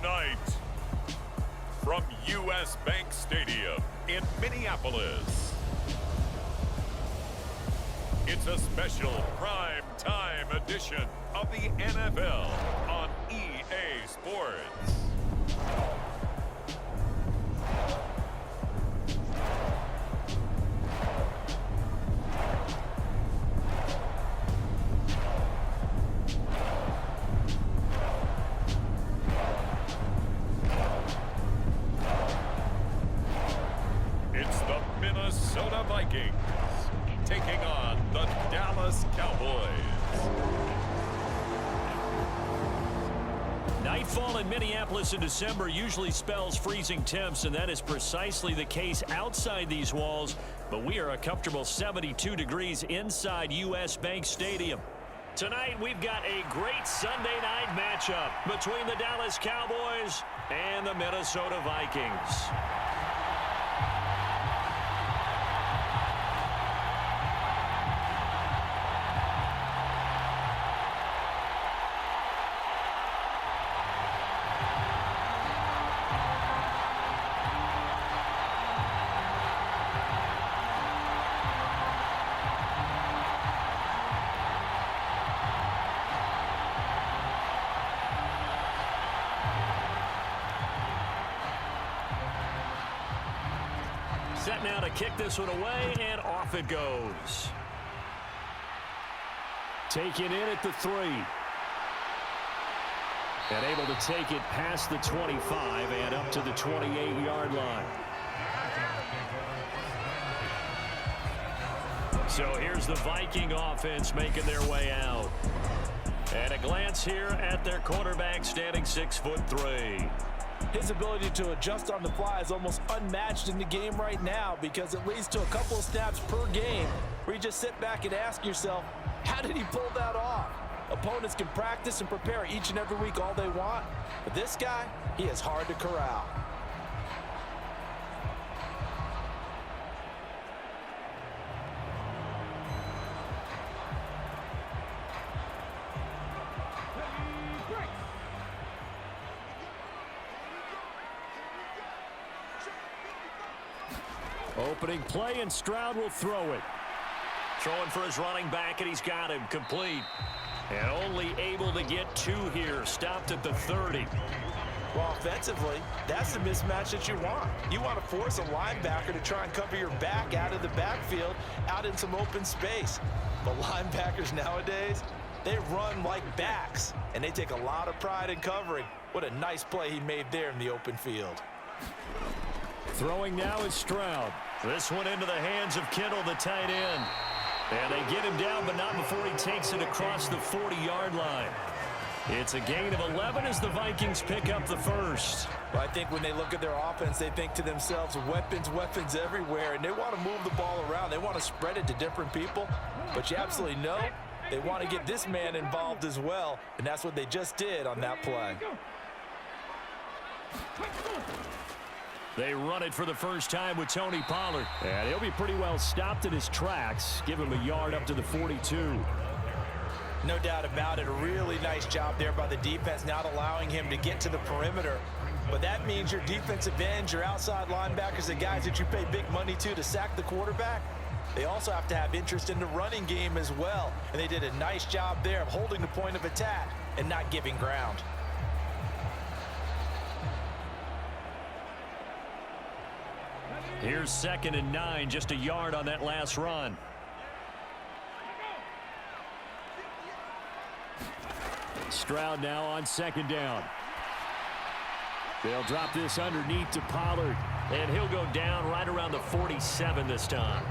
Tonight, from U.S. Bank Stadium in Minneapolis, it's a special prime time edition of the NFL on EA Sports. Minnesota Vikings taking on the Dallas Cowboys. Nightfall in Minneapolis in December usually spells freezing temps, and that is precisely the case outside these walls. But we are a comfortable 72 degrees inside U.S. Bank Stadium. Tonight, we've got a great Sunday night matchup between the Dallas Cowboys and the Minnesota Vikings. Set now to kick this one away, and off it goes. Taken in at the 3. And able to take it past the 25 and up to the 28-yard line. So here's the Viking offense making their way out. And a glance here at their quarterback, standing 6'3". His ability to adjust on the fly is almost unmatched in the game right now, because it leads to a couple of snaps per game where you just sit back and ask yourself, how did he pull that off? Opponents can practice and prepare each and every week all they want, but this guy, he is hard to corral. Opening play, and Stroud will throw it. Throwing for his running back, and he's got him complete. And only able to get 2 here. Stopped at the 30. Well, offensively, that's the mismatch that you want. You want to force a linebacker to try and cover your back out of the backfield, out in some open space. But linebackers nowadays, they run like backs, and they take a lot of pride in covering. What a nice play he made there in the open field. Throwing now is Stroud. This one into the hands of Kittle, the tight end. And they get him down, but not before he takes it across the 40-yard line. It's a gain of 11 as the Vikings pick up the first. Well, I think when they look at their offense, they think to themselves, weapons, weapons everywhere, and they want to move the ball around. They want to spread it to different people, but you absolutely know they want to get this man involved as well, and that's what they just did on that play. They run it for the first time with Tony Pollard. And he'll be pretty well stopped in his tracks. Give him a yard up to the 42. No doubt about it. A really nice job there by the defense, not allowing him to get to the perimeter. But that means your defensive ends, your outside linebackers, the guys that you pay big money to sack the quarterback, they also have to have interest in the running game as well. And they did a nice job there of holding the point of attack and not giving ground. Here's 2nd and 9, just a yard on that last run. Stroud now on 2nd down. They'll drop this underneath to Pollard, and he'll go down right around the 47 this time.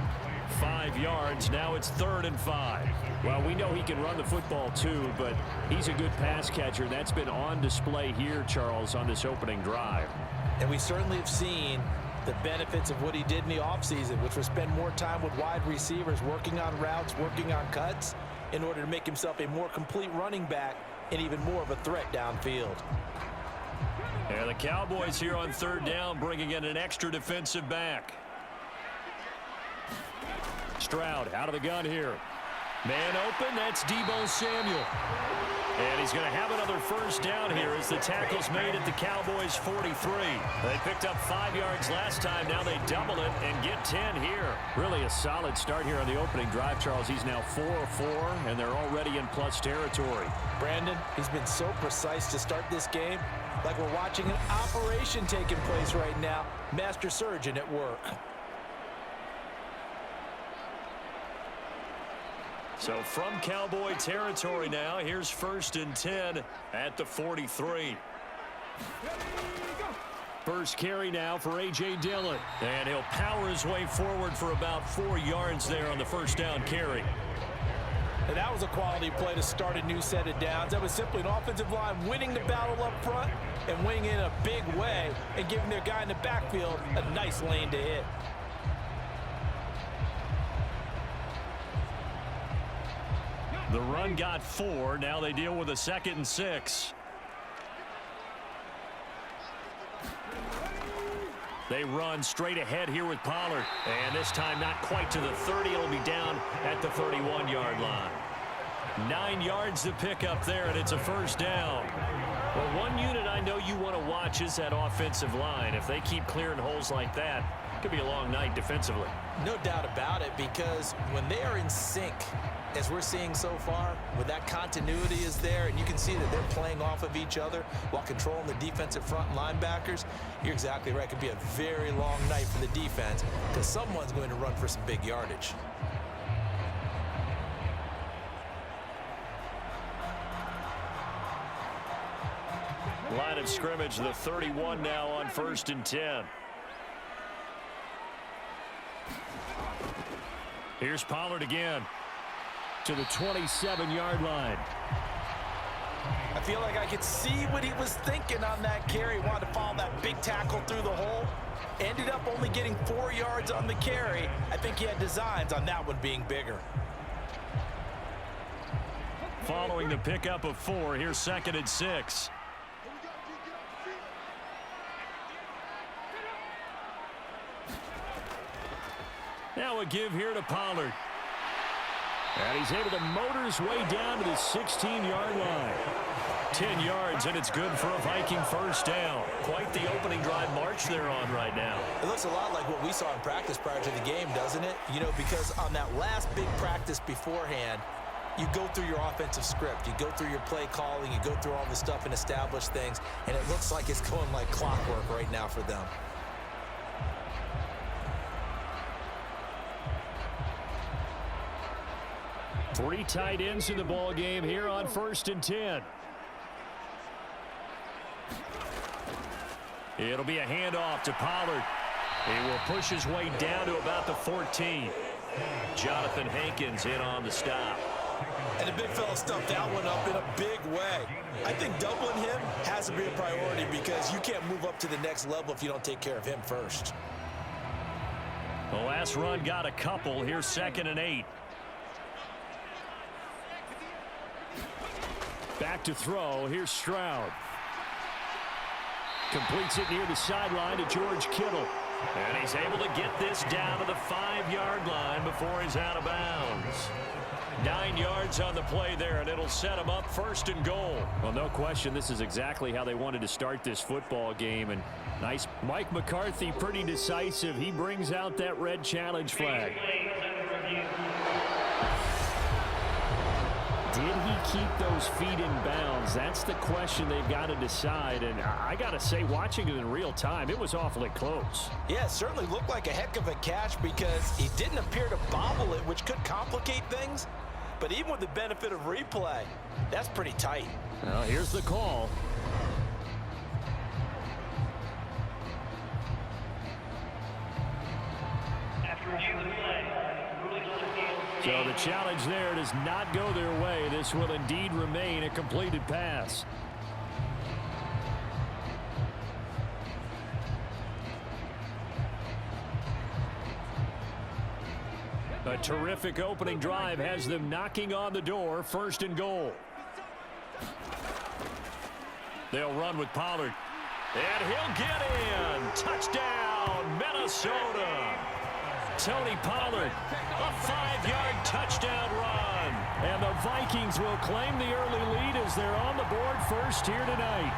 5 yards, now it's 3rd and 5. Well, we know he can run the football too, but he's a good pass catcher. That's been on display here, Charles, on this opening drive. And we certainly have seen the benefits of what he did in the offseason, which was spend more time with wide receivers, working on routes, working on cuts, in order to make himself a more complete running back and even more of a threat downfield. And the Cowboys here on 3rd down, bringing in an extra defensive back. Stroud out of the gun here. Man open, that's Deebo Samuel. And he's going to have another first down here as the tackle's made at the Cowboys' 43. They picked up 5 yards last time. Now they double it and get 10 here. Really a solid start here on the opening drive, Charles. He's now 4 of 4, and they're already in plus territory. Brandon, he's been so precise to start this game, like we're watching an operation taking place right now. Master surgeon at work. So from Cowboy territory now, here's 1st and 10 at the 43. First carry now for A.J. Dillon. And he'll power his way forward for about 4 yards there on the first down carry. And that was a quality play to start a new set of downs. That was simply an offensive line winning the battle up front and winning in a big way and giving their guy in the backfield a nice lane to hit. The run got 4. Now they deal with a 2nd and 6. They run straight ahead here with Pollard. And this time not quite to the 30. It'll be down at the 31-yard line. 9 yards to pick up there, and it's a first down. Well, one unit I know you want to watch is that offensive line. If they keep clearing holes like that, it could be a long night defensively. No doubt about it, because when they are in sync, as we're seeing so far, when that continuity is there and you can see that they're playing off of each other while controlling the defensive front and linebackers, you're exactly right. It could be a very long night for the defense because someone's going to run for some big yardage. Line of scrimmage, the 31 now on 1st and 10. Here's Pollard again to the 27-yard line. I feel like I could see what he was thinking on that carry. He wanted to follow that big tackle through the hole. Ended up only getting 4 yards on the carry. I think he had designs on that one being bigger. Following the pickup of 4, here's 2nd and 6. Now a give here to Pollard. And he's able to motor his way down to the 16-yard line. 10 yards, and it's good for a Viking first down. Quite the opening drive march they're on right now. It looks a lot like what we saw in practice prior to the game, doesn't it? You know, because on that last big practice beforehand, you go through your offensive script. You go through your play calling. You go through all the stuff and establish things. And it looks like it's going like clockwork right now for them. Three tight ends in the ball game here on 1st and 10. It'll be a handoff to Pollard. He will push his way down to about the 14. Jonathan Hankins in on the stop. And the big fella stuffed that one up in a big way. I think doubling him has to be a priority because you can't move up to the next level if you don't take care of him first. The last run got a couple. Here's 2nd and 8. Back to throw. Here's Stroud. Completes it near the sideline to George Kittle. And he's able to get this down to the 5-yard line before he's out of bounds. 9 yards on the play there, and it'll set him up 1st and goal. Well, no question, this is exactly how they wanted to start this football game. And nice. Mike McCarthy, pretty decisive. He brings out that red challenge flag. Did he keep those feet in bounds? That's the question they've got to decide. And I got to say, watching it in real time, it was awfully close. Yeah, it certainly looked like a heck of a catch because he didn't appear to bobble it, which could complicate things. But even with the benefit of replay, that's pretty tight. Well, here's the call. So the challenge there does not go their way. This will indeed remain a completed pass. A terrific opening drive has them knocking on the door. 1st and goal. They'll run with Pollard. And he'll get in. Touchdown, Minnesota. Tony Pollard. A 5-yard touchdown run. And the Vikings will claim the early lead as they're on the board first here tonight.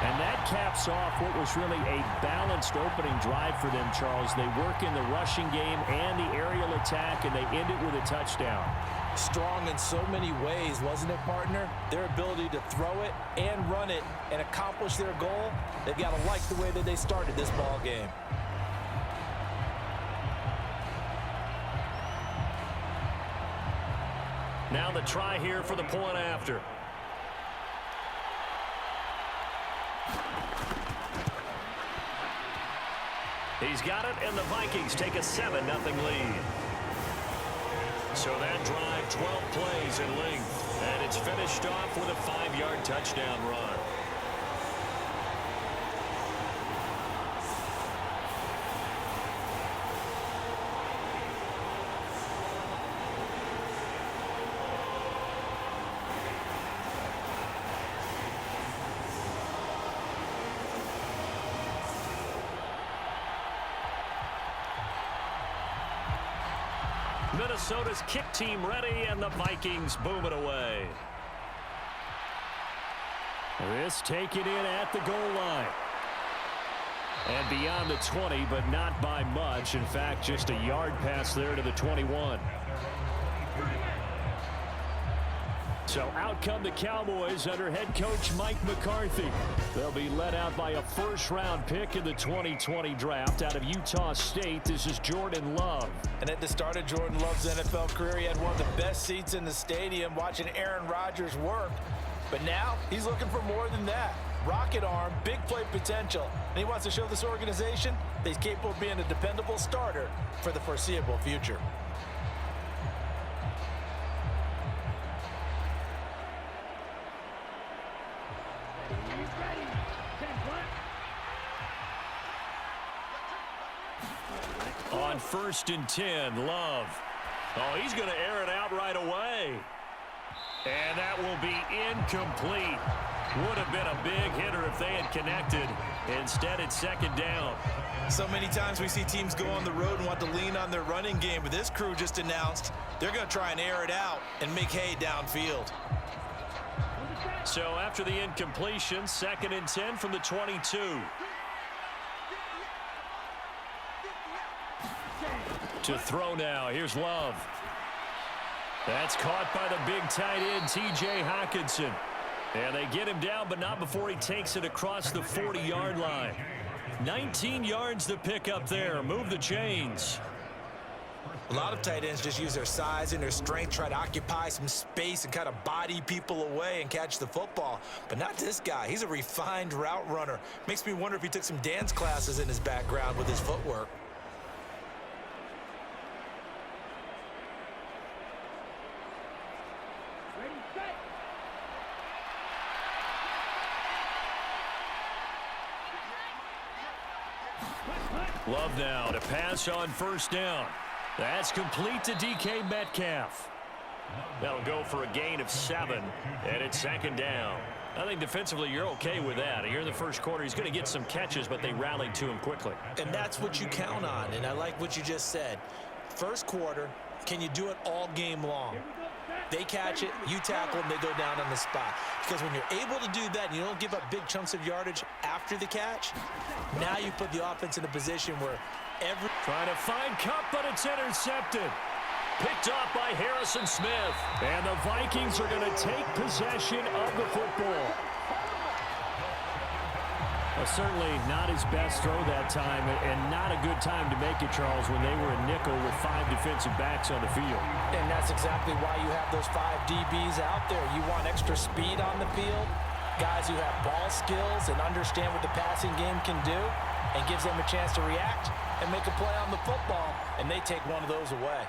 And that caps off what was really a balanced opening drive for them, Charles. They work in the rushing game and the aerial attack, and they end it with a touchdown. Strong in so many ways, wasn't it, partner? Their ability to throw it and run it and accomplish their goal, they've got to like the way that they started this ball game. Now the try here for the point after. He's got it, and the Vikings take a 7-0 lead. So that drive, 12 plays in length, and it's finished off with a 5-yard touchdown run. Minnesota's kick team ready, and the Vikings boom it away. This taken in at the goal line. And beyond the 20, but not by much. In fact, just a yard pass there to the 21. So out come the Cowboys under head coach Mike McCarthy. They'll be led out by a first-round pick in the 2020 draft out of Utah State. This is Jordan Love. And at the start of Jordan Love's NFL career, he had one of the best seats in the stadium watching Aaron Rodgers work. But now he's looking for more than that. Rocket arm, big play potential. And he wants to show this organization that he's capable of being a dependable starter for the foreseeable future. On 1st and 10, Love. Oh, he's going to air it out right away. And that will be incomplete. Would have been a big hitter if they had connected. Instead, it's 2nd down. So many times we see teams go on the road and want to lean on their running game, but this crew just announced they're going to try and air it out and make hay downfield. So after the incompletion, 2nd and 10 from the 22. To throw now. Here's Love. That's caught by the big tight end, T.J. Hockenson. And they get him down, but not before he takes it across the 40-yard line. 19 yards to pick up there. Move the chains. A lot of tight ends just use their size and their strength, try to occupy some space and kind of body people away and catch the football. But not this guy. He's a refined route runner. Makes me wonder if he took some dance classes in his background with his footwork. Love now to pass on 1st down. That's complete to DK Metcalf. That'll go for a gain of 7, and it's 2nd down. I think defensively you're okay with that. Here in the first quarter, he's going to get some catches, but they rallied to him quickly. And that's what you count on, and I like what you just said. First quarter, can you do it all game long? They catch it, you tackle them, they go down on the spot. Because when you're able to do that and you don't give up big chunks of yardage after the catch, now you put the offense in a position where every... Trying to find Kupp, but it's intercepted. Picked off by Harrison Smith. And the Vikings are going to take possession of the football. Well, certainly not his best throw that time, and not a good time to make it, Charles, when they were a nickel with 5 defensive backs on the field. And that's exactly why you have those 5 DBs out there. You want extra speed on the field, guys who have ball skills and understand what the passing game can do, and gives them a chance to react and make a play on the football, and they take one of those away.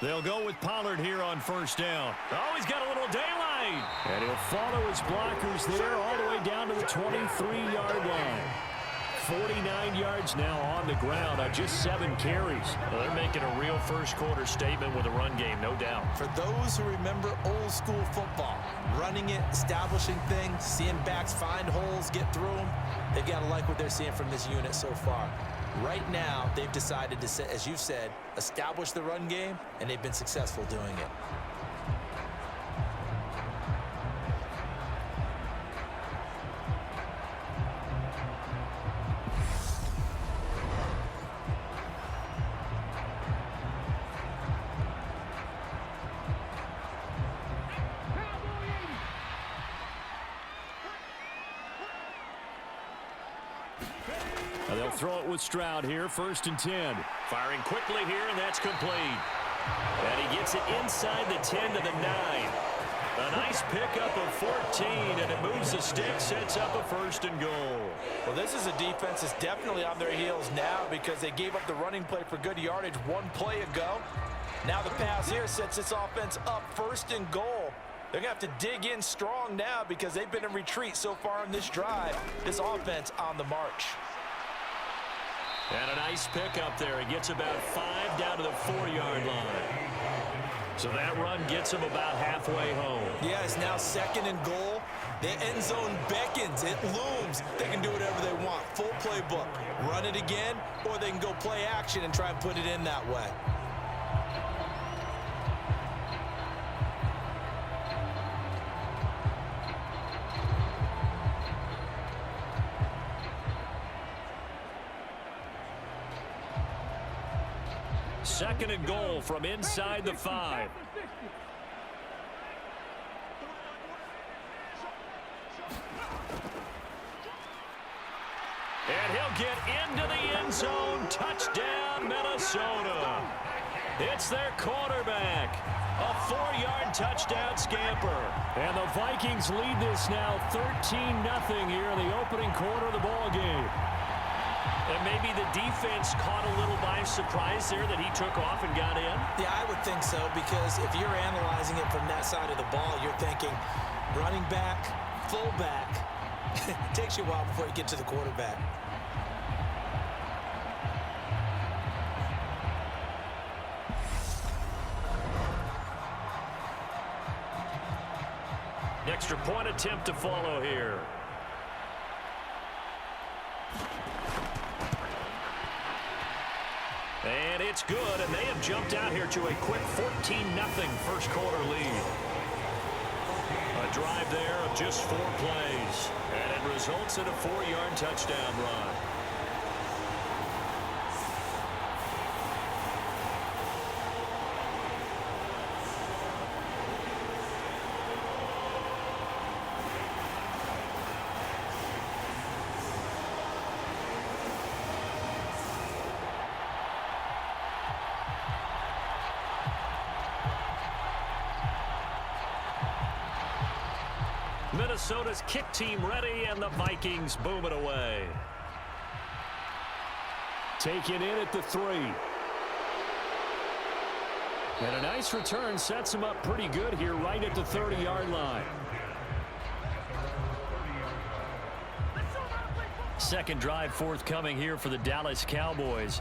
They'll go with Pollard here on first down. Oh, he's got a little daylight. And he'll follow his blockers there all the way down to the 23-yard line. 49 yards now on the ground on just 7 carries. Well, they're making a real first-quarter statement with a run game, no doubt. For those who remember old-school football, running it, establishing things, seeing backs find holes, get through them, they've got to like what they're seeing from this unit so far. Right now, they've decided to, as you've said, establish the run game, and they've been successful doing it. They'll throw it with Stroud here, 1st and 10. Firing quickly here, and that's complete. And he gets it inside the 10 to the 9. A nice pickup of 14, and it moves the stick, sets up a 1st and goal. Well, this is a defense that's definitely on their heels now because they gave up the running play for good yardage 1 play ago. Now the pass here sets this offense up 1st and goal. They're going to have to dig in strong now because they've been in retreat so far in this drive. This offense on the march. And a nice pickup there. He gets about 5 down to the 4-yard line. So that run gets him about halfway home. Yeah, it's now 2nd and goal. The end zone beckons. It looms. They can do whatever they want. Full playbook. Run it again, or they can go play action and try and put it in that way. Second and goal from inside the 5. And he'll get into the end zone. Touchdown, Minnesota. It's their quarterback. A 4-yard touchdown scamper. And the Vikings lead this now 13-0 here in the opening quarter of the ball game. And maybe the defense caught a little by surprise there that he took off and got in. Yeah, I would think so, because if you're analyzing it from that side of the ball, you're thinking running back, fullback. It takes you a while before you get to the quarterback. Extra point attempt to follow here. And it's good, and they have jumped out here to a quick 14-0 first quarter lead. A drive there of just 4 plays, and it results in a 4-yard touchdown run. Minnesota's kick team ready, and the Vikings boom it away. Taken in at the 3. And a nice return sets him up pretty good here right at the 30-yard line. Second drive forthcoming here for the Dallas Cowboys.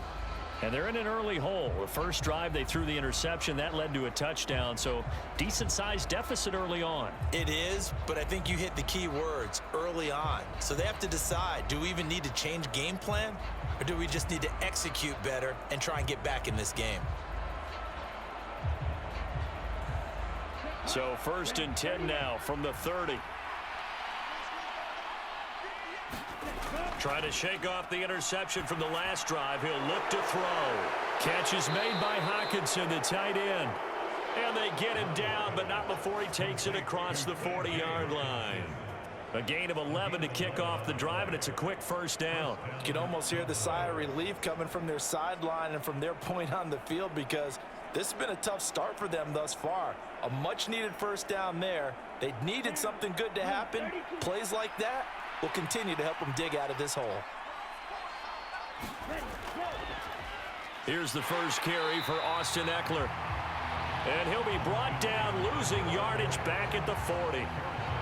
And they're in an early hole. The first drive, they threw the interception. That led to a touchdown, so decent-sized deficit early on. It is, but I think you hit the key words, early on. So they have to decide, do we even need to change game plan, or do we just need to execute better and try and get back in this game? So 1st and 10 now from the 30. Trying to shake off the interception from the last drive. He'll look to throw. Catch is made by Hockenson, the tight end. And they get him down, but not before he takes it across the 40-yard line. A gain of 11 to kick off the drive, and it's a quick first down. You can almost hear the sigh of relief coming from their sideline and from their point on the field, because this has been a tough start for them thus far. A much-needed first down there. They needed something good to happen. Plays like that will continue to help them dig out of this hole. Here's the first carry for Austin Eckler. And he'll be brought down, losing yardage back at the 40.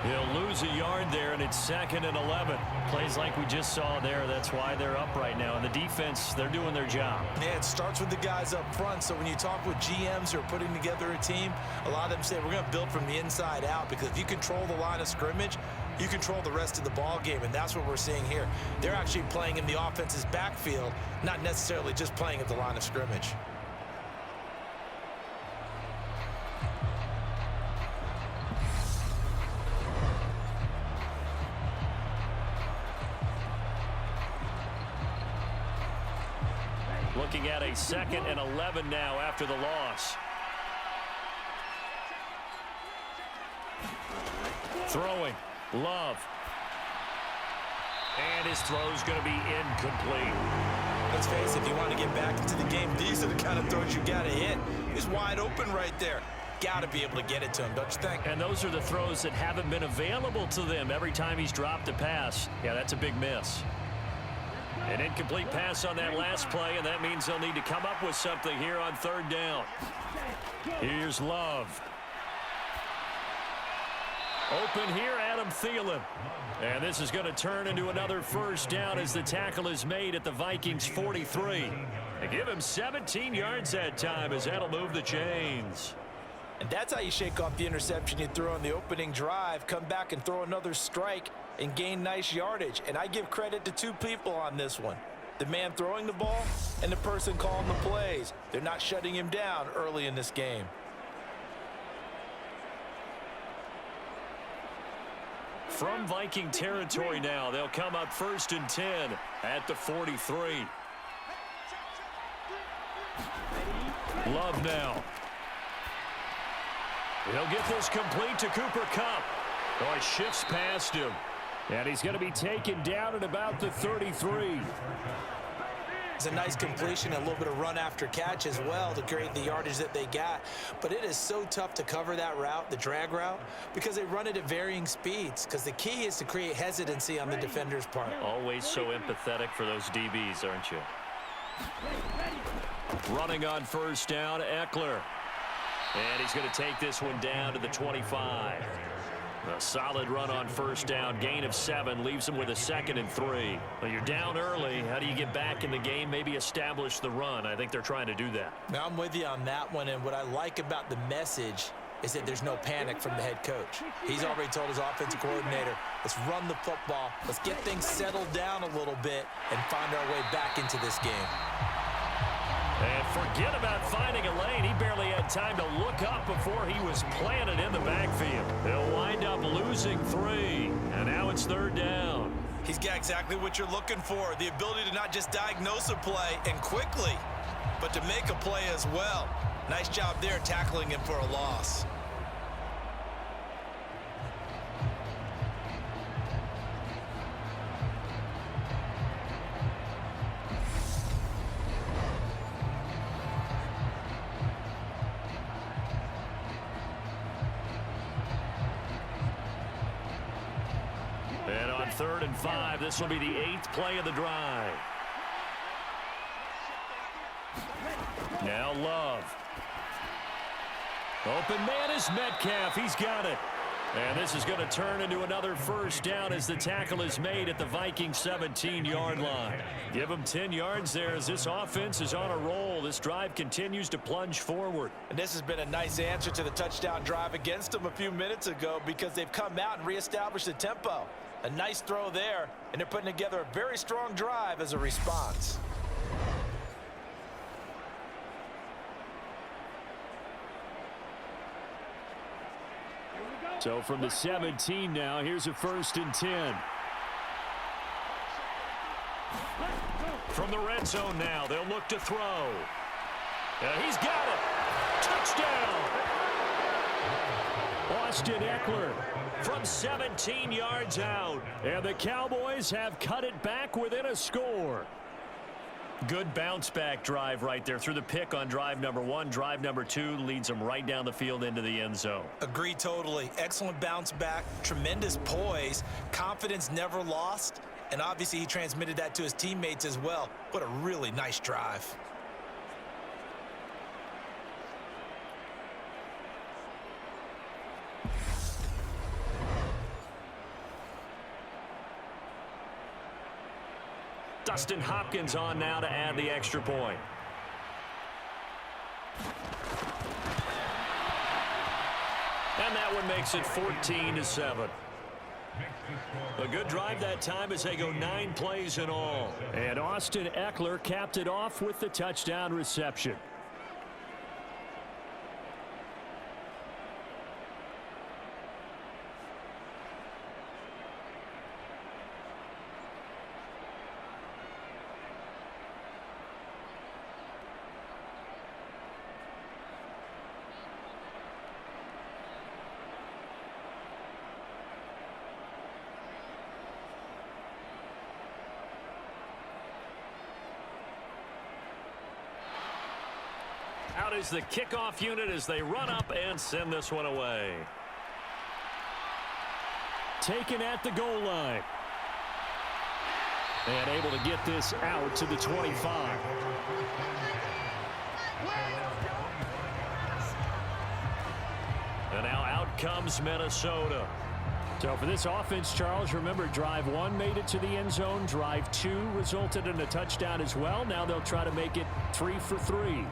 He'll lose a yard there, and it's 2nd and 11. Plays like we just saw there. That's why they're up right now. And the defense, they're doing their job. Yeah, it starts with the guys up front. So when you talk with GMs who are putting together a team, a lot of them say we're going to build from the inside out, because if you control the line of scrimmage, you control the rest of the ball game, and that's what we're seeing here. They're actually playing in the offense's backfield, not necessarily just playing at the line of scrimmage. Looking at a 2nd and 11 now after the loss. Throwing. Love. And his throw's going to be incomplete. Let's face it, if you want to get back into the game, these are the kind of throws you got to hit. He's wide open right there. Got to be able to get it to him, don't you think? And those are the throws that haven't been available to them every time he's dropped a pass. Yeah, that's a big miss. An incomplete pass on that last play, and that means they'll need to come up with something here on 3rd down. Here's Love. Open here, Adam Thielen. And this is going to turn into another 1st down as the tackle is made at the Vikings 43. They give him 17 yards that time as that'll move the chains. And that's how you shake off the interception you throw on the opening drive, come back and throw another strike and gain nice yardage. And I give credit to 2 people on this one. The man throwing the ball and the person calling the plays. They're not shutting him down early in this game. From Viking territory now, they'll come up 1st and 10 at the 43. Love now. He'll get this complete to Cooper Kupp. Oh, he shifts past him. And he's going to be taken down at about the 33. It's a nice completion, a little bit of run after catch as well to create the yardage that they got. But it is so tough to cover that route, the drag route, because they run it at varying speeds. Because the key is to create hesitancy on the defender's part. Always so empathetic for those DBs, aren't you? Running on 1st down, Eckler. And he's going to take this one down to the 25. A solid run on 1st down, gain of 7, leaves him with a 2nd and 3. Well, you're down early. How do you get back in the game, maybe establish the run? I think they're trying to do that. Now, I'm with you on that one, and what I like about the message is that there's no panic from the head coach. He's already told his offensive coordinator, let's run the football, let's get things settled down a little bit and find our way back into this game. And forget about finding a lane. He barely had time to look up before he was planted in the backfield. They'll wind up losing 3, and now it's 3rd down. He's got exactly what you're looking for, the ability to not just diagnose a play and quickly, but to make a play as well. Nice job there tackling him for a loss. And on 3rd and 5, this will be the 8th play of the drive. Now Love. Open man is Metcalf. He's got it. And this is going to turn into another 1st down as the tackle is made at the Vikings 17-yard line. Give them 10 yards there as this offense is on a roll. This drive continues to plunge forward. And this has been a nice answer to the touchdown drive against them a few minutes ago, because they've come out and reestablished the tempo. A nice throw there, and they're putting together a very strong drive as a response. So from the 17 now, here's a 1st and 10. From the red zone now, they'll look to throw. He's got it. Touchdown. Austin Eckler from 17 yards out. And the Cowboys have cut it back within a score. Good bounce-back drive right there through the pick on drive number 1. Drive number 2 leads them right down the field into the end zone. Agree totally. Excellent bounce back, tremendous poise, confidence never lost, and obviously he transmitted that to his teammates as well. What a really nice drive. Sexton Hopkins on now to add the extra point. And that one makes it 14-7. A good drive that time as they go 9 plays in all. And Austin Ekeler capped it off with the touchdown reception. Out is the kickoff unit as they run up and send this one away. Taken at the goal line. And able to get this out to the 25. And now out comes Minnesota. So for this offense, Charles, remember, drive 1 made it to the end zone. Drive 2 resulted in a touchdown as well. Now they'll try to make it 3 for 3.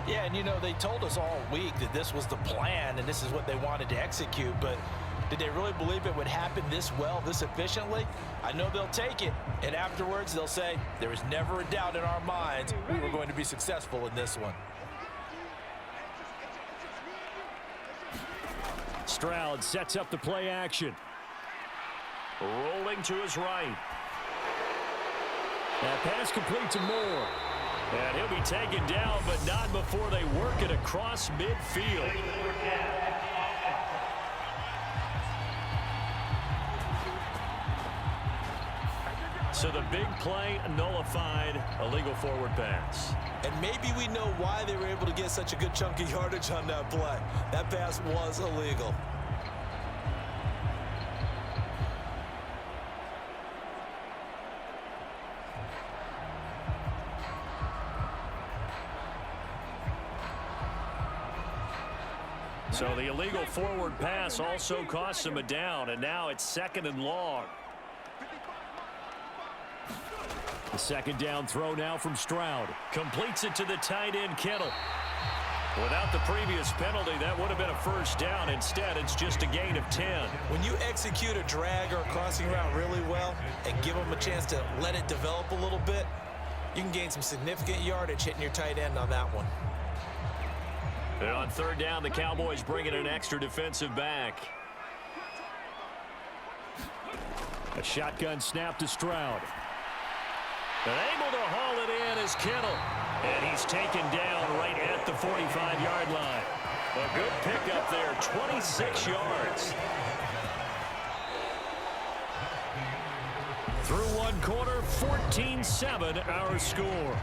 Yeah, and you know, they told us all week that this was the plan and this is what they wanted to execute, but did they really believe it would happen this well, this efficiently? I know they'll take it, and afterwards they'll say, there was never a doubt in our minds we were going to be successful in this one. Stroud sets up the play action. Rolling to his right. That pass complete to Moore. And he'll be taken down, but not before they work it across midfield. So the big play nullified, illegal forward pass. And maybe we know why they were able to get such a good chunk of yardage on that play. That pass was illegal. So the illegal forward pass also costs him a down, and now it's 2nd and long. The 2nd down throw now from Stroud. Completes it to the tight end, Kittle. Without the previous penalty, that would have been a 1st down. Instead, it's just a gain of 10. When you execute a drag or a crossing route really well and give them a chance to let it develop a little bit, you can gain some significant yardage hitting your tight end on that one. And on 3rd down, the Cowboys bring in an extra defensive back. A shotgun snap to Stroud. And able to haul it in is Kittle. And he's taken down right at the 45-yard line. A good pickup there, 26 yards. Through 1 quarter, 14-7 our score.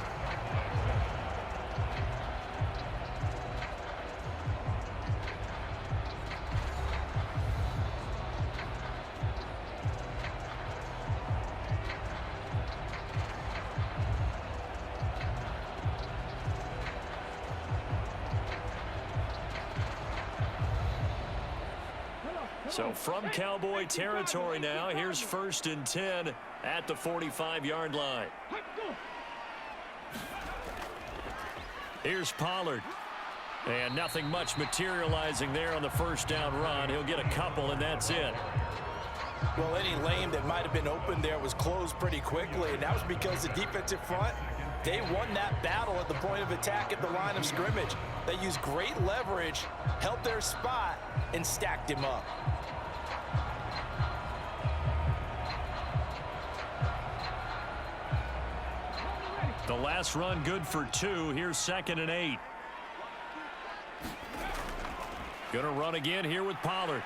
So from Cowboy territory now, here's 1st and 10 at the 45-yard line. Here's Pollard. And nothing much materializing there on the 1st down run. He'll get a couple, and that's it. Well, any lane that might have been open there was closed pretty quickly, and that was because the defensive front, they won that battle at the point of attack at the line of scrimmage. They used great leverage, held their spot, and stacked him up. The last run good for 2. Here's 2nd and 8. Gonna run again here with Pollard.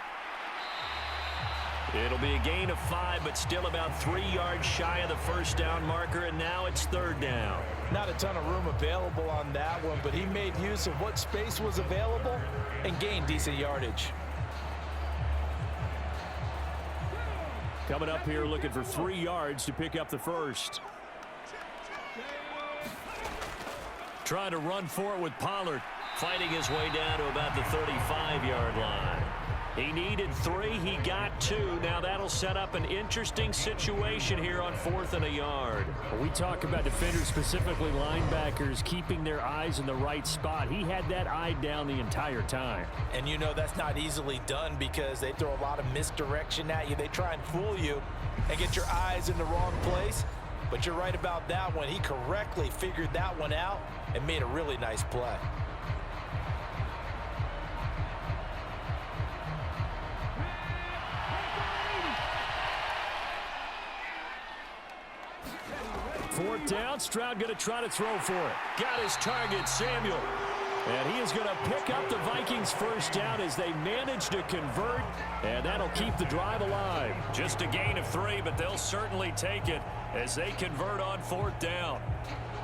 It'll be a gain of 5, but still about 3 yards shy of the 1st down marker, and now it's 3rd down. Not a ton of room available on that one, but he made use of what space was available and gained decent yardage. Coming up here looking for 3 yards to pick up the 1st. Trying to run for it with Pollard. Fighting his way down to about the 35-yard line. He needed 3. He got 2. Now that'll set up an interesting situation here on 4th and a yard. We talk about defenders, specifically linebackers, keeping their eyes in the right spot. He had that eye down the entire time. And you know that's not easily done because they throw a lot of misdirection at you. They try and fool you and get your eyes in the wrong place. But you're right about that one. He correctly figured that one out and made a really nice play. Fourth down, Stroud going to try to throw for it. Got his target, Samuel. And he is going to pick up the Vikings first down as they manage to convert, and that'll keep the drive alive. Just a gain of 3, but they'll certainly take it as they convert on 4th down.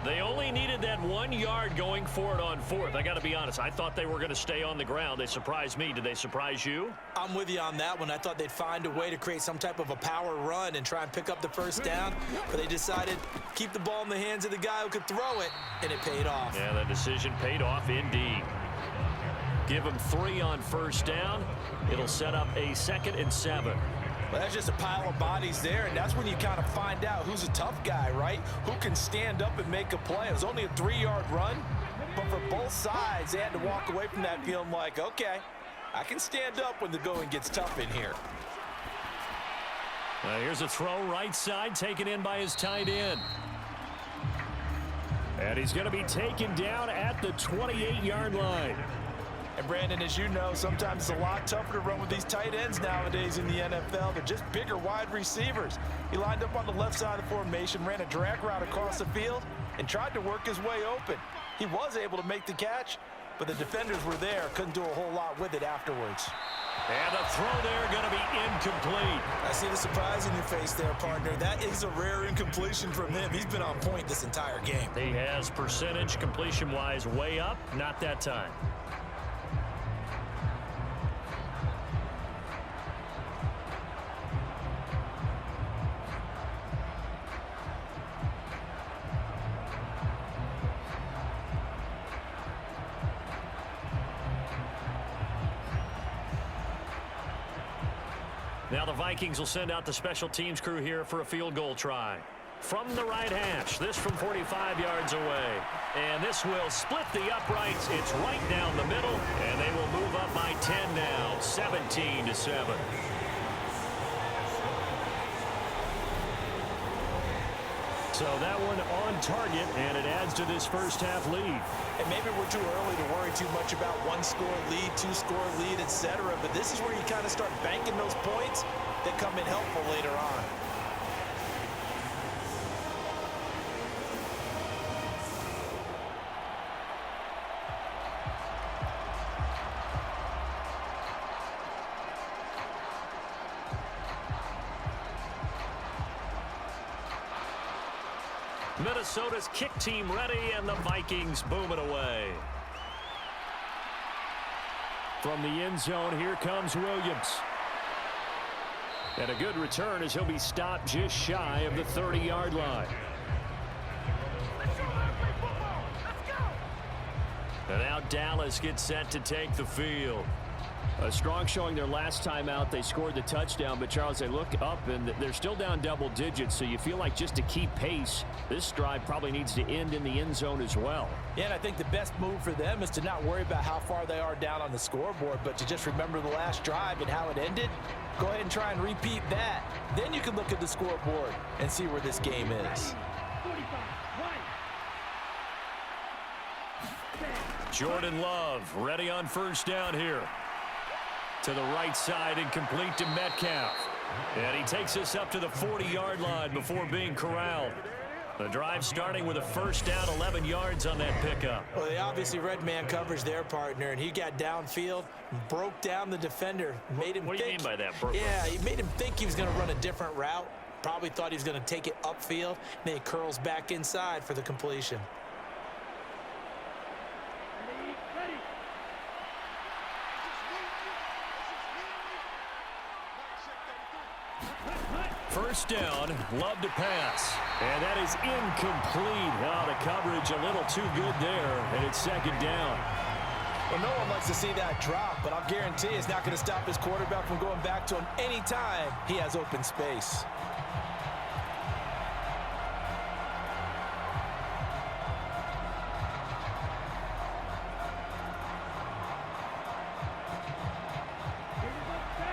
They only needed that 1 yard going for it on 4th. I got to be honest, I thought they were going to stay on the ground. They surprised me. Did they surprise you? I'm with you on that one. I thought they'd find a way to create some type of a power run and try and pick up the first down, but they decided to keep the ball in the hands of the guy who could throw it, and it paid off. Yeah, that decision paid off indeed. Give them 3 on first down. It'll set up a 2nd and 7. Well, that's just a pile of bodies there, and that's when you kind of find out who's a tough guy, right? Who can stand up and make a play. It was only a 3-yard run, but for both sides, they had to walk away from that feeling like, okay, I can stand up when the going gets tough in here. Here's a throw right side, taken in by his tight end. And he's going to be taken down at the 28-yard line. And Brandon, as you know, sometimes it's a lot tougher to run with these tight ends nowadays in the NFL. They're just bigger wide receivers. He lined up on the left side of the formation, ran a drag route across the field, and tried to work his way open. He was able to make the catch, but the defenders were there, couldn't do a whole lot with it afterwards. And the throw there going to be incomplete. I see the surprise in your face there, partner. That is a rare incompletion from him. He's been on point this entire game. He has percentage completion-wise way up, not that time. Now the Vikings will send out the special teams crew here for a field goal try. From the right hash, this from 45 yards away. And this will split the uprights. It's right down the middle, and they will move up by 10 now, 17-7. So that one on target, and it adds to this first half lead. And maybe we're too early to worry too much about 1-score lead, 2-score lead, etc. But this is where you kind of start banking those points that come in helpful later on. Minnesota's kick team ready, and the Vikings boom it away. From the end zone, here comes Williams. And a good return as he'll be stopped just shy of the 30-yard line. And now Dallas gets set to take the field. A strong showing their last time out. They scored the touchdown, but Charles, they look up and they're still down double digits, so you feel like just to keep pace, this drive probably needs to end in the end zone as well. Yeah, and I think the best move for them is to not worry about how far they are down on the scoreboard, but to just remember the last drive and how it ended. Go ahead and try and repeat that. Then you can look at the scoreboard and see where this game is. Jordan Love ready on first down here. To the right side and complete to Metcalf. And he takes us up to the 40-yard line before being corralled. The drive starting with a first down, 11 yards on that pickup. Well, they obviously read man coverage their partner, and he got downfield, broke down the defender, made him What do you mean by that? Yeah, he made him think he was going to run a different route. Probably thought he was going to take it upfield, and then he curls back inside for the completion. First down, Love to pass. And that is incomplete. Oh, the coverage a little too good there, and it's second down. Well, no one likes to see that drop, but I'll guarantee it's not going to stop his quarterback from going back to him anytime he has open space.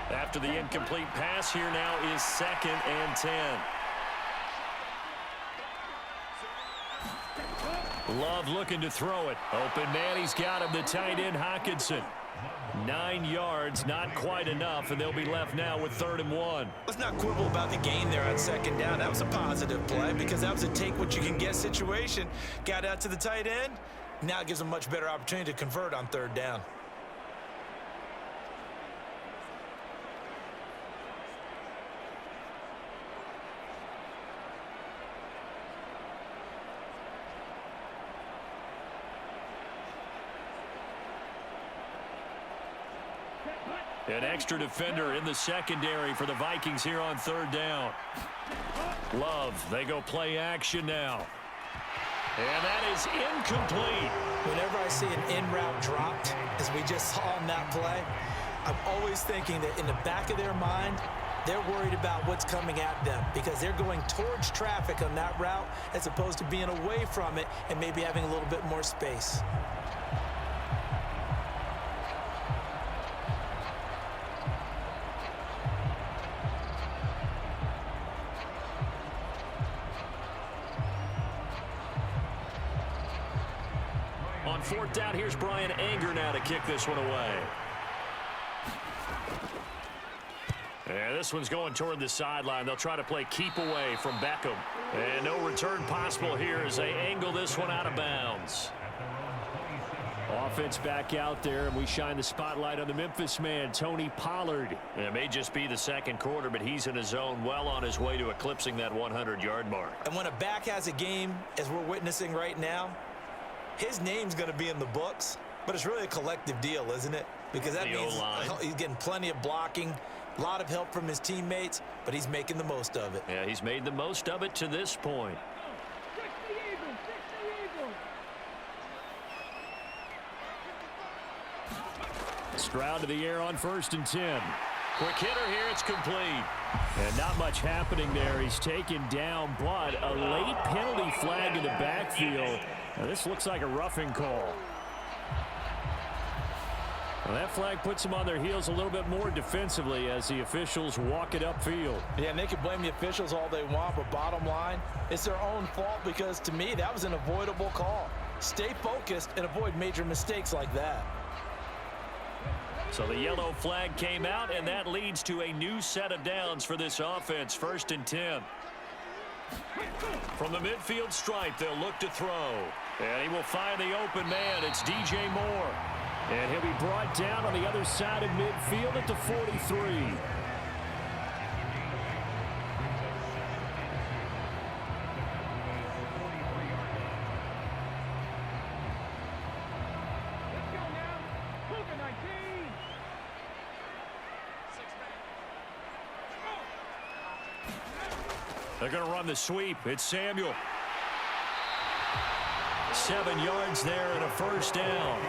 After the incomplete pass, here now is 2nd and 10. Love looking to throw it. Open man, he's got him, the tight end Hockenson. 9 yards, not quite enough, and they'll be left now with 3rd and 1. Let's not quibble about the gain there on 2nd down. That was a positive play because that was a take-what-you-can-get situation. Got out to the tight end. Now it gives them a much better opportunity to convert on 3rd down. An extra defender in the secondary for the Vikings here on 3rd down. Love, they go play action now. And that is incomplete. Whenever I see an in-route dropped, as we just saw on that play, I'm always thinking that in the back of their mind, they're worried about what's coming at them because they're going towards traffic on that route as opposed to being away from it and maybe having a little bit more space. On 4th down, here's Brian Anger now to kick this one away. And this one's going toward the sideline. They'll try to play keep away from Beckham. And no return possible here as they angle this one out of bounds. Offense back out there, and we shine the spotlight on the Memphis man, Tony Pollard. It may just be the 2nd quarter, but he's in his zone, well on his way to eclipsing that 100-yard mark. And when a back has a game, as we're witnessing right now, his name's going to be in the books, but it's really a collective deal, isn't it? Because that means he's getting plenty of blocking, a lot of help from his teammates, but he's making the most of it. Yeah, he's made the most of it to this point. Stroud to the air on 1st and 10. Quick hitter here, it's complete. And not much happening there. He's taken down, but a late penalty flag in the backfield. Now, this looks like a roughing call. Well, that flag puts them on their heels a little bit more defensively as the officials walk it upfield. Yeah, and they can blame the officials all they want, but bottom line, it's their own fault because, to me, that was an avoidable call. Stay focused and avoid major mistakes like that. So the yellow flag came out, and that leads to a new set of downs for this offense. 1st and 10. From the midfield stripe, they'll look to throw. And he will find the open man. It's DJ Moore. And he'll be brought down on the other side of midfield at the 43. They're going to run the sweep. It's Samuel. 7 yards there and a 1st down.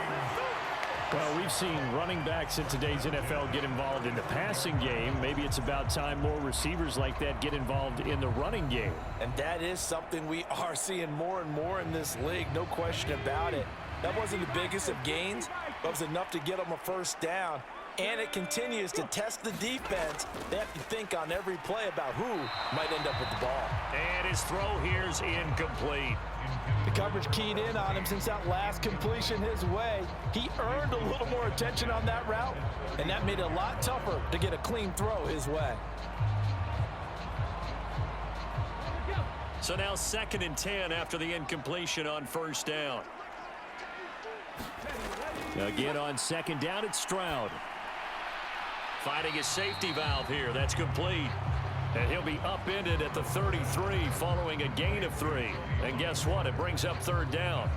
Well, we've seen running backs in today's NFL get involved in the passing game. Maybe it's about time more receivers like that get involved in the running game. And that is something we are seeing more and more in this league, no question about it. That wasn't the biggest of gains, but it was enough to get them a 1st down. And it continues to test the defense. They have to think on every play about who might end up with the ball. And his throw here's incomplete. The coverage keyed in on him since that last completion his way. He earned a little more attention on that route, and that made it a lot tougher to get a clean throw his way. So now 2nd and 10 after the incompletion on 1st down. Again on 2nd down, it's Stroud. Finding his safety valve here. That's complete. And he'll be upended at the 33 following a gain of 3. And guess what? It brings up 3rd down.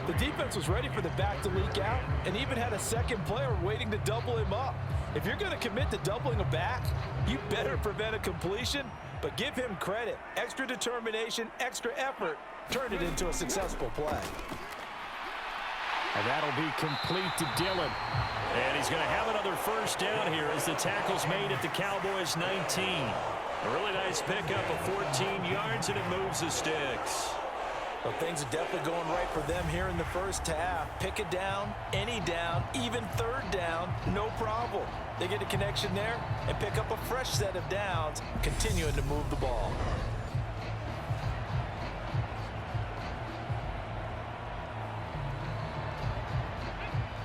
The defense was ready for the back to leak out and even had a second player waiting to double him up. If you're going to commit to doubling a back, you better prevent a completion, but give him credit. Extra determination, extra effort, turned it into a successful play. And that'll be complete to Dillon. And he's going to have another first down here as the tackle's made at the Cowboys' 19. A really nice pickup of 14 yards, and it moves the sticks. Well, things are definitely going right for them here in the first half. Pick a down, any down, even third down, no problem. They get a connection there and pick up a fresh set of downs, continuing to move the ball.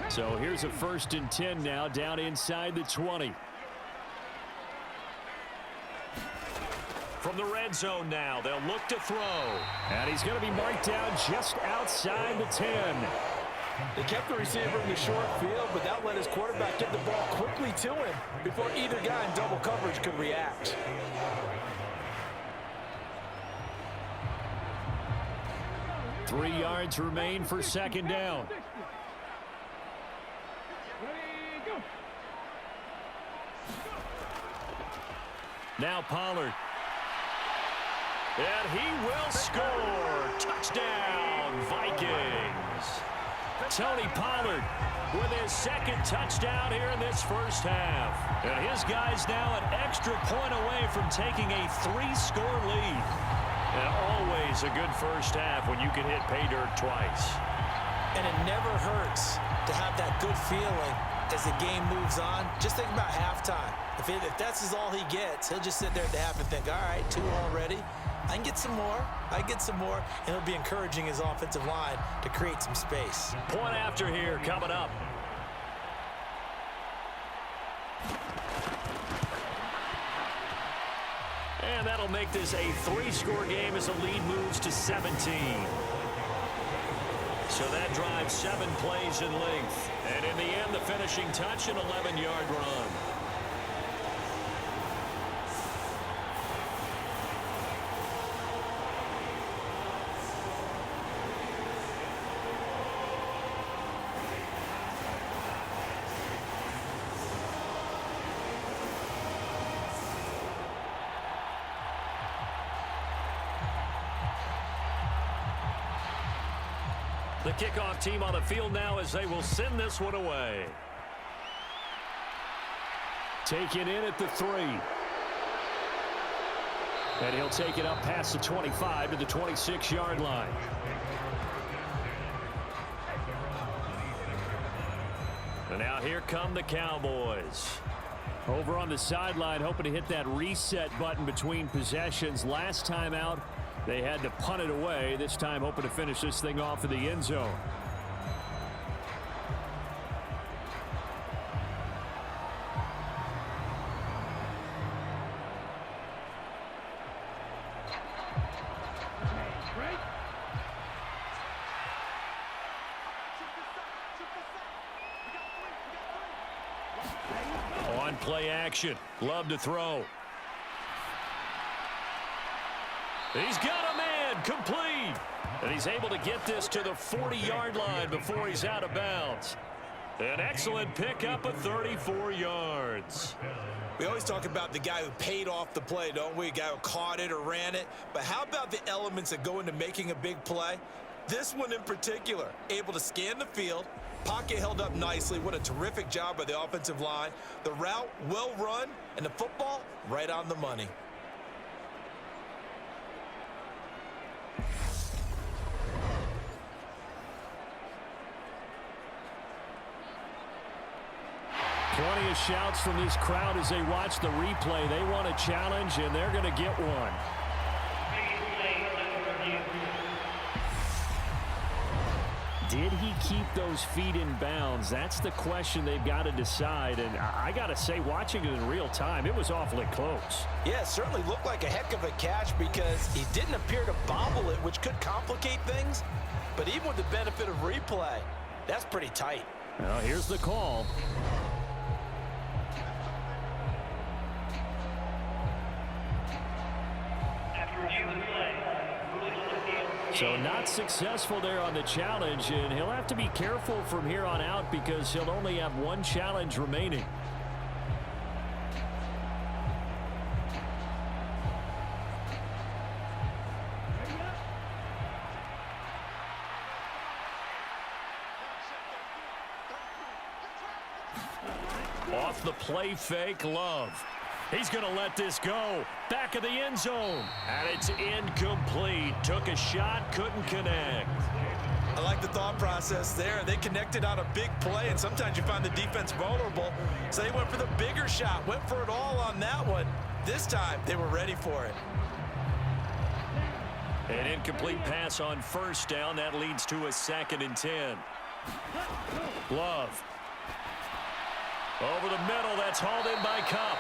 So here's a 1st and 10 now, down inside the 20. From the red zone now, they'll look to throw. And he's going to be marked down just outside the 10. They kept the receiver in the short field, but that let his quarterback get the ball quickly to him before either guy in double coverage could react. Three yards remain for 2nd down. Now Pollard. And he will score. Touchdown, Vikings. Tony Pollard with his 2nd touchdown here in this first half. And his guys now an extra point away from taking a 3-score lead. And always a good first half when you can hit pay dirt twice. And it never hurts to have that good feeling as the game moves on. Just think about halftime. If that's all he gets, he'll just sit there at the half and think, all right, 2 already. I can get some more. I can get some more. And he'll be encouraging his offensive line to create some space. Point after here coming up. And that'll make this a 3-score game as the lead moves to 17. So that drives 7 plays in length. And in the end, the finishing touch, an 11-yard run. The kickoff team on the field now as they will send this one away. Taken in at the 3. And he'll take it up past the 25 to the 26-yard line. And now here come the Cowboys. Over on the sideline, hoping to hit that reset button between possessions. Last time out, they had to punt it away. This time hoping to finish this thing off in the end zone. On play action. Love to throw. He's got a man, complete. And he's able to get this to the 40-yard line before he's out of bounds. An excellent pickup of 34 yards. We always talk about the guy who paid off the play, don't we? A guy who caught it or ran it. But how about the elements that go into making a big play? This one in particular, able to scan the field, pocket held up nicely. What a terrific job by the offensive line. The route well run, and the football right on the money. Plenty of shouts from this crowd as they watch the replay. They want a challenge, and they're going to get one. Did he keep those feet in bounds? That's the question they've got to decide. And I got to say, watching it in real time, it was awfully close. Yeah, it certainly looked like a heck of a catch because he didn't appear to bobble it, which could complicate things. But even with the benefit of replay, that's pretty tight. Well, here's the call. So not successful there on the challenge, and he'll have to be careful from here on out because he'll only have one challenge remaining. Off the play fake, Love. He's going to let this go. Back of the end zone. And it's incomplete. Took a shot, couldn't connect. I like the thought process there. They connected on a big play, and sometimes you find the defense vulnerable. So they went for the bigger shot, went for it all on that one. This time, they were ready for it. An incomplete pass on first down. That leads to a 2nd and 10. Love. Over the middle. That's hauled in by Kupp.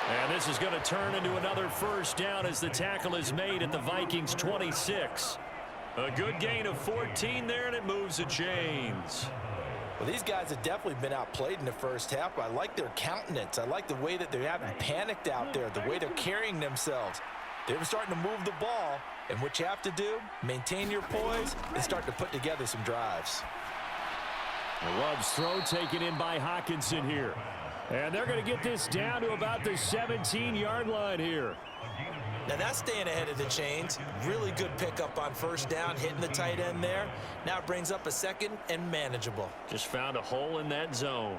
And this is going to turn into another first down as the tackle is made at the Vikings 26. A good gain of 14 there, and it moves the chains. Well, these guys have definitely been outplayed in the first half. I like their countenance. I like the way that they haven't panicked out there, the way they're carrying themselves. They're starting to move the ball, and what you have to do, maintain your poise and start to put together some drives. Love's throw taken in by Hockenson here. And they're going to get this down to about the 17-yard line here. Now that's staying ahead of the chains. Really good pickup on first down, hitting the tight end there. Now it brings up a 2nd and manageable. Just found a hole in that zone.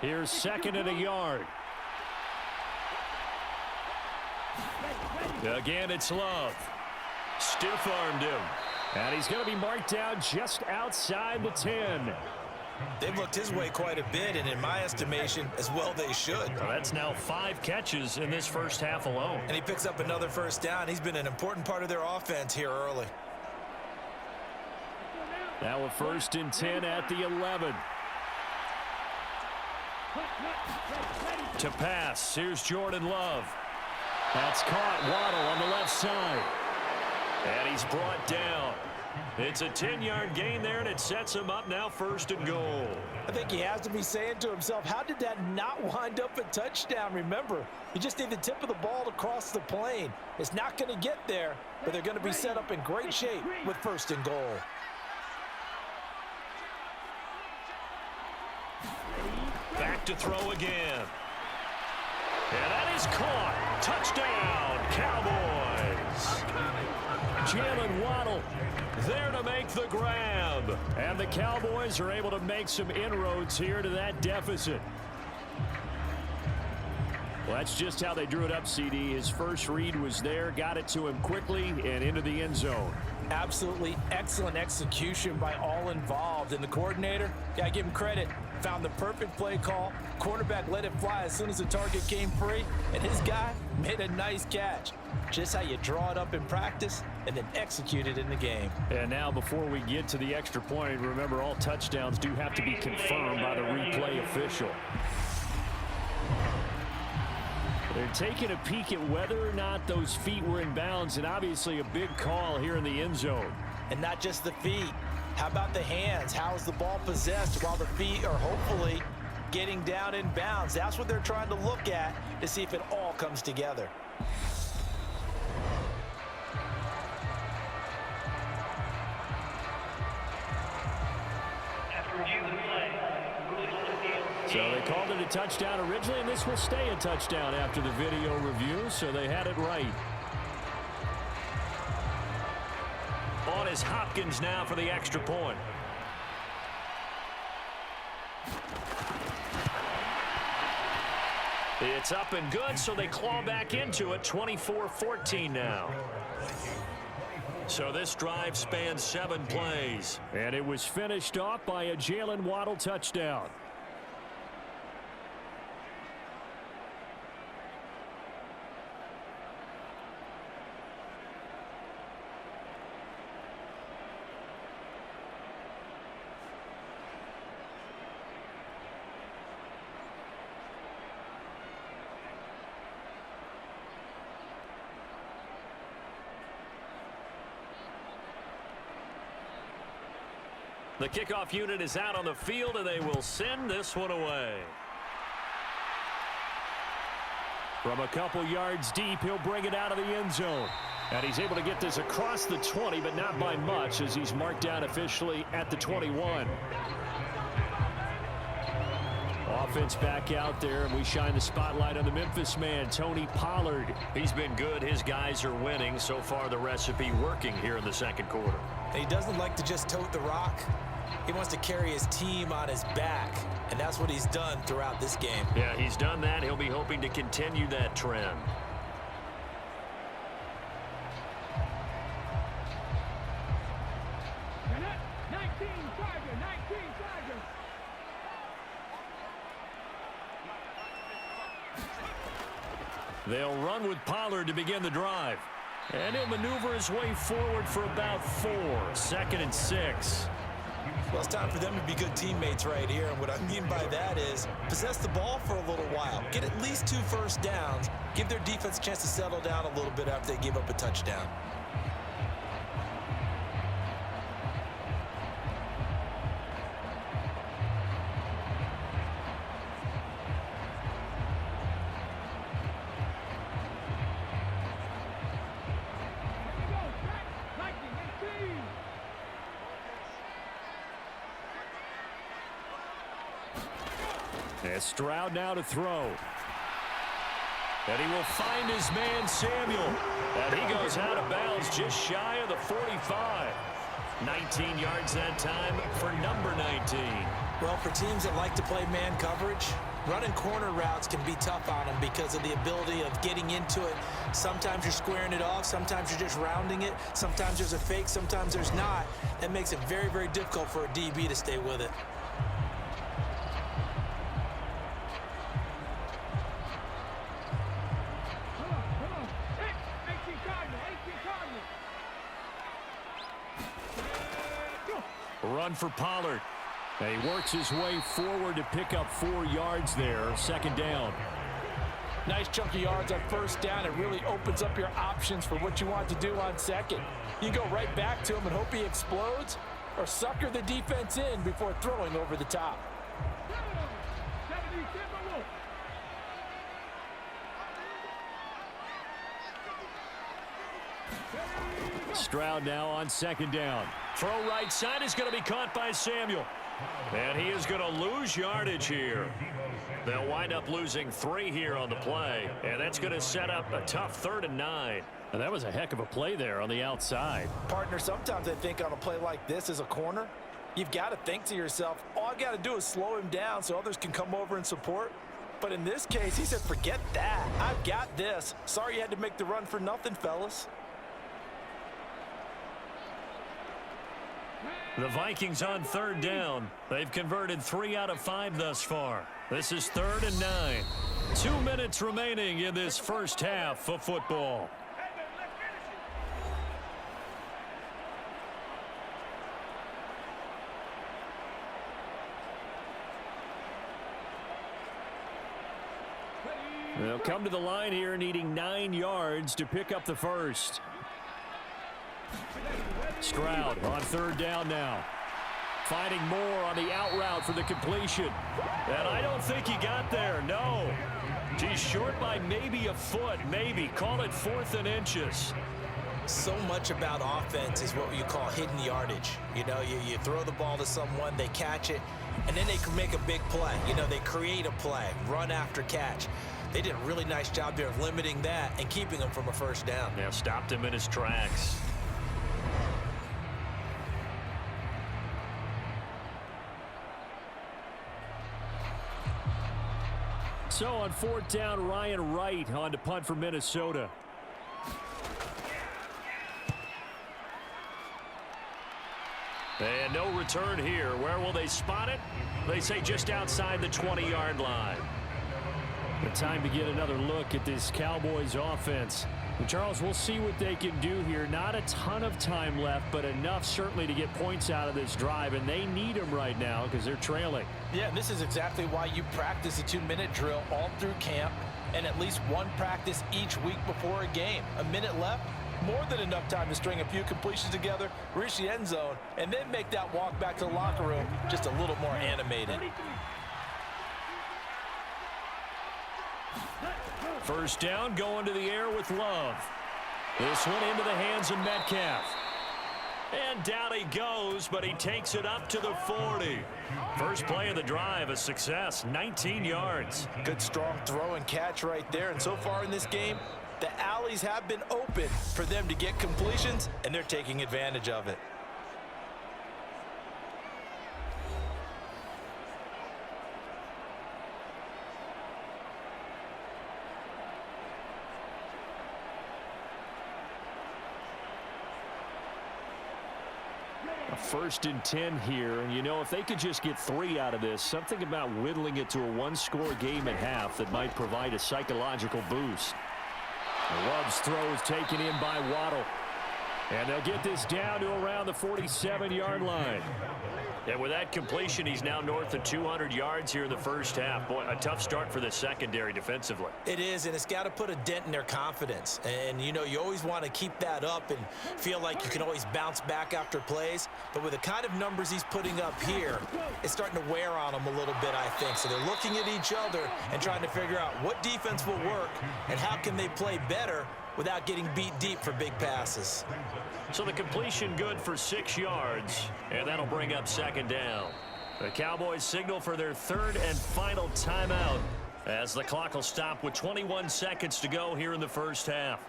Here's 2nd and a yard. Again, it's Love. Stiff-armed him. And he's going to be marked down just outside the 10. They've looked his way quite a bit, and in my estimation, as well they should. Well, that's now 5 catches in this first half alone. And he picks up another first down. He's been an important part of their offense here early. Now a 1st and 10 at the 11. To pass, here's Jordan Love. That's caught. Waddle on the left side. And he's brought down. It's a 10-yard gain there, and it sets him up now 1st and goal. I think he has to be saying to himself, how did that not wind up a touchdown? Remember, you just need the tip of the ball to cross the plane. It's not going to get there, but they're going to be set up in great shape with 1st and goal. Back to throw again. And that is caught. Touchdown, Cowboys. Jalen Waddle there to make the grab. And the Cowboys are able to make some inroads here to that deficit. Well, that's just how they drew it up, CD. His first read was there, got it to him quickly and into the end zone. Absolutely excellent execution by all involved. And the coordinator, got to give him credit, found the perfect play call. Cornerback let it fly as soon as the target came free. And his guy made a nice catch. Just how you draw it up in practice and then execute it in the game. And now before we get to the extra point, remember all touchdowns do have to be confirmed by the replay official. They're taking a peek at whether or not those feet were in bounds, and obviously a big call here in the end zone. And not just the feet. How about the hands? How is the ball possessed while the feet are hopefully getting down in bounds? That's what they're trying to look at to see if it all comes together. So they called it a touchdown originally, and this will stay a touchdown after the video review, so they had it right. On is Hopkins now for the extra point. It's up and good, so they claw back into it, 24-14 now. So this drive spans 7 plays. And it was finished off by a Jalen Waddle touchdown. The kickoff unit is out on the field, and they will send this one away. From a couple yards deep, he'll bring it out of the end zone. And he's able to get this across the 20, but not by much, as he's marked down officially at the 21. Offense back out there, and we shine the spotlight on the Memphis man, Tony Pollard. He's been good. His guys are winning. So far, the recipe working here in the second quarter. He doesn't like to just tote the rock. He wants to carry his team on his back, and that's what he's done throughout this game. Yeah, he's done that. He'll be hoping to continue that trend. They'll run with Pollard to begin the drive. And he'll maneuver his way forward for about 4. 2nd and 6. Well, it's time for them to be good teammates right here. And what I mean by that is possess the ball for a little while. Get at least 2 first downs. Give their defense a chance to settle down a little bit after they give up a touchdown. And Stroud now to throw. And he will find his man Samuel. And he goes out of bounds just shy of the 45. 19 yards that time for number 19. Well, for teams that like to play man coverage, running corner routes can be tough on them because of the ability of getting into it. Sometimes you're squaring it off. Sometimes you're just rounding it. Sometimes there's a fake. Sometimes there's not. That makes it very, very difficult for a DB to stay with it. Run for Pollard. And he works his way forward to pick up 4 yards there. 2nd down. Nice chunk of yards on 1st down. It really opens up your options for what you want to do on 2nd. You go right back to him and hope he explodes, or sucker the defense in before throwing over the top. Stroud now on 2nd down. Throw right side is going to be caught by Samuel. And he is going to lose yardage here. They'll wind up losing 3 here on the play. And that's going to set up a tough 3rd and 9. And that was a heck of a play there on the outside. Partner, sometimes I think on a play like this as a corner, you've got to think to yourself, all I got to do is slow him down so others can come over and support. But in this case, he said, forget that. I've got this. Sorry you had to make the run for nothing, fellas. The Vikings on 3rd down. They've converted 3 out of 5 thus far. This is 3rd and 9. 2 minutes remaining in this first half of football. They'll come to the line here needing 9 yards to pick up the first. Stroud on 3rd down now. Finding Moore on the out route for the completion. And I don't think he got there, no. He's short by maybe a foot, maybe. Call it 4th and inches. So much about offense is what you call hidden yardage. You know, you throw the ball to someone, they catch it, and then they can make a big play. You know, they create a play, run after catch. They did a really nice job there of limiting that and keeping him from a first down. Yeah, stopped him in his tracks. So on 4th down, Ryan Wright on to punt for Minnesota. And no return here. Where will they spot it? They say just outside the 20-yard line. The time to get another look at this Cowboys offense. And Charles, we'll see what they can do here. Not a ton of time left, but enough certainly to get points out of this drive, and they need them right now because they're trailing. Yeah, and this is exactly why you practice a 2-minute drill all through camp and at least one practice each week before a game. A minute left, more than enough time to string a few completions together, reach the end zone, and then make that walk back to the locker room just a little more animated. First down, going to the air with Love. This one into the hands of Metcalf. And down he goes, but he takes it up to the 40. First play of the drive, a success, 19 yards. Good strong throw and catch right there. And so far in this game, the alleys have been open for them to get completions, and they're taking advantage of it. 1st and 10 here. And, you know, if they could just get 3 out of this, something about whittling it to a one-score game at half that might provide a psychological boost. Love's throw is taken in by Waddle. And they'll get this down to around the 47-yard line. And with that completion, he's now north of 200 yards here in the first half. Boy, a tough start for the secondary defensively. It is, and it's got to put a dent in their confidence. And, you know, you always want to keep that up and feel like you can always bounce back after plays. But with the kind of numbers he's putting up here, it's starting to wear on them a little bit, I think. So they're looking at each other and trying to figure out what defense will work and how can they play better without getting beat deep for big passes. So the completion good for 6 yards, and that'll bring up 2nd down. The Cowboys signal for their 3rd and final timeout as the clock will stop with 21 seconds to go here in the first half.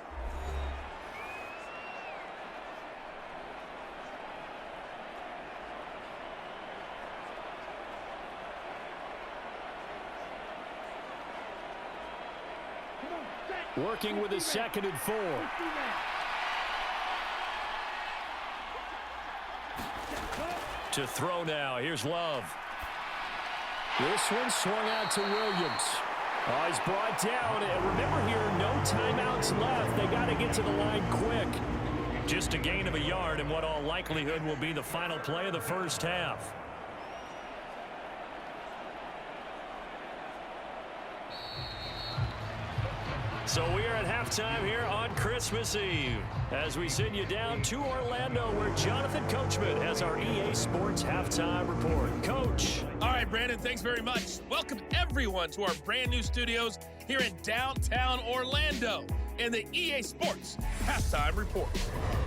Working with a 2nd and 4. To throw now, here's Love. This one swung out to Williams. Oh, he's brought down. And remember here, no timeouts left. They got to get to the line quick. Just a gain of a yard in what all likelihood will be the final play of the first half. So we are at halftime here on Christmas Eve as we send you down to Orlando where Jonathan Coachman has our EA Sports halftime report. Coach. All right, Brandon, thanks very much. Welcome everyone to our brand new studios here in downtown Orlando in the EA Sports halftime report.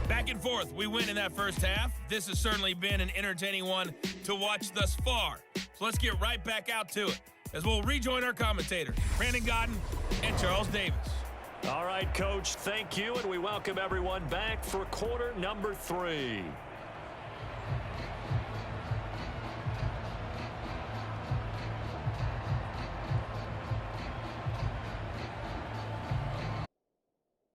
Back and forth, we win in that first half. This has certainly been an entertaining one to watch thus far. So let's get right back out to it as we'll rejoin our commentators, Brandon Gaudin and Charles Davis. All right, Coach, thank you, and we welcome everyone back for quarter number 3.